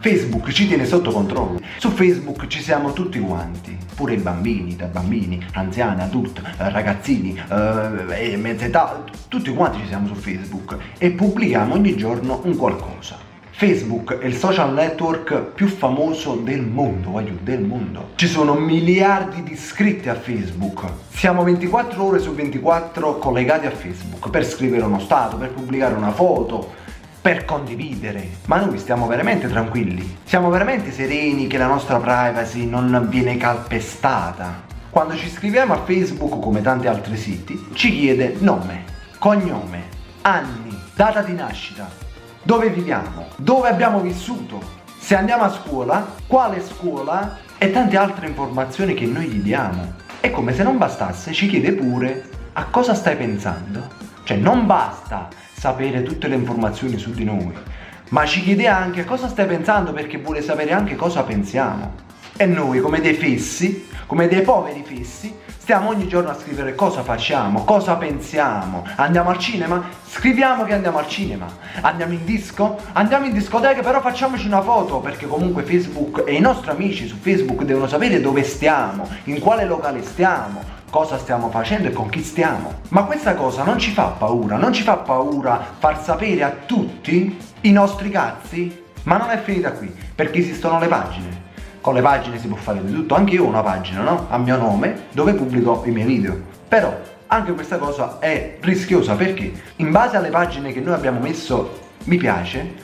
Facebook ci tiene sotto controllo. Su Facebook ci siamo tutti quanti, pure i bambini, da bambini, anziani, adulti, ragazzini, mezza età, tutti quanti ci siamo su Facebook e pubblichiamo ogni giorno un qualcosa. Facebook è il social network più famoso del mondo, del mondo. Ci sono miliardi di iscritti a Facebook. Siamo 24 ore su 24 collegati a Facebook per scrivere uno stato, per pubblicare una foto, per condividere. Ma noi stiamo veramente tranquilli? Siamo veramente sereni che la nostra privacy non viene calpestata? Quando ci iscriviamo a Facebook, come tanti altri siti, ci chiede nome, cognome, anni, data di nascita, dove viviamo, dove abbiamo vissuto, se andiamo a scuola, quale scuola e tante altre informazioni che noi gli diamo. E come se non bastasse ci chiede pure a cosa stai pensando. Cioè non basta sapere tutte le informazioni su di noi, ma ci chiede anche cosa stai pensando, perché vuole sapere anche cosa pensiamo. E noi come dei fessi, come dei poveri fessi, stiamo ogni giorno a scrivere cosa facciamo, cosa pensiamo. Andiamo al cinema? Scriviamo che andiamo al cinema. Andiamo in disco? Andiamo in discoteca, però facciamoci una foto, perché comunque Facebook e i nostri amici su Facebook devono sapere dove stiamo, in quale locale stiamo, cosa stiamo facendo e con chi stiamo. Ma questa cosa non ci fa paura? Non ci fa paura far sapere a tutti i nostri cazzi? Ma non è finita qui, perché esistono le pagine. Con le pagine si può fare di tutto, anche io ho una pagina, no? A mio nome, dove pubblico i miei video. Però anche questa cosa è rischiosa, perché in base alle pagine che noi abbiamo messo mi piace,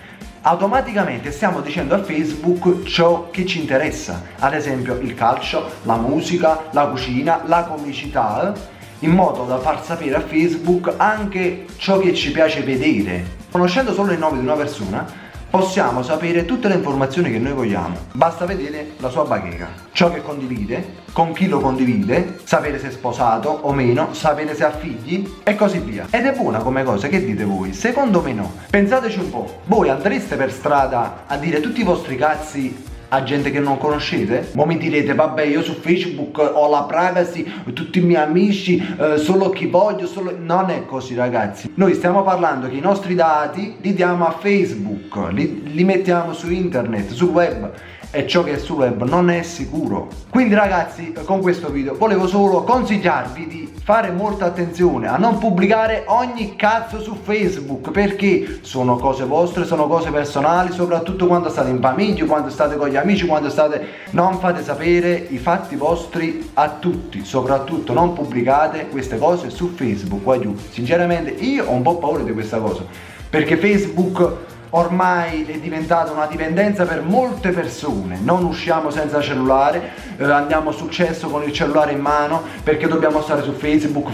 automaticamente stiamo dicendo a Facebook ciò che ci interessa. Ad esempio il calcio, la musica, la cucina, la comicità, in modo da far sapere a Facebook anche ciò che ci piace vedere. Conoscendo solo il nome di una persona possiamo sapere tutte le informazioni che noi vogliamo. Basta vedere la sua bacheca, ciò che condivide, con chi lo condivide, sapere se è sposato o meno, sapere se ha figli e così via. Ed è buona come cosa, che dite voi? Secondo me no. Pensateci un po', voi andreste per strada a dire tutti i vostri cazzi a gente che non conoscete? Mo mi direte, vabbè, io su Facebook ho la privacy, tutti i miei amici, solo chi voglio, solo... Non è così, ragazzi. Noi stiamo parlando che i nostri dati li diamo a Facebook, li mettiamo su internet, sul web, e ciò che è sul web non è sicuro. Quindi ragazzi, con questo video volevo solo consigliarvi di fare molta attenzione a non pubblicare ogni cazzo su Facebook, perché sono cose vostre, sono cose personali, soprattutto quando state in famiglia, quando state con gli amici, quando state... Non fate sapere i fatti vostri a tutti, soprattutto non pubblicate queste cose su Facebook. Sinceramente io ho un po' paura di questa cosa, perché Facebook ormai è diventata una dipendenza per molte persone. Non usciamo senza cellulare, andiamo sul cesso con il cellulare in mano, perché dobbiamo stare su Facebook.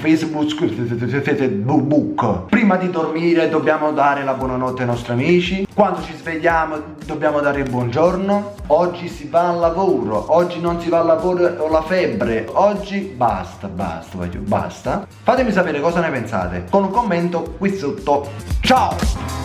Prima di dormire dobbiamo dare la buonanotte ai nostri amici, quando ci svegliamo dobbiamo dare il buongiorno. Oggi si va al lavoro, oggi non si va al lavoro, ho la febbre, oggi basta. Fatemi sapere cosa ne pensate con un commento qui sotto. Ciao!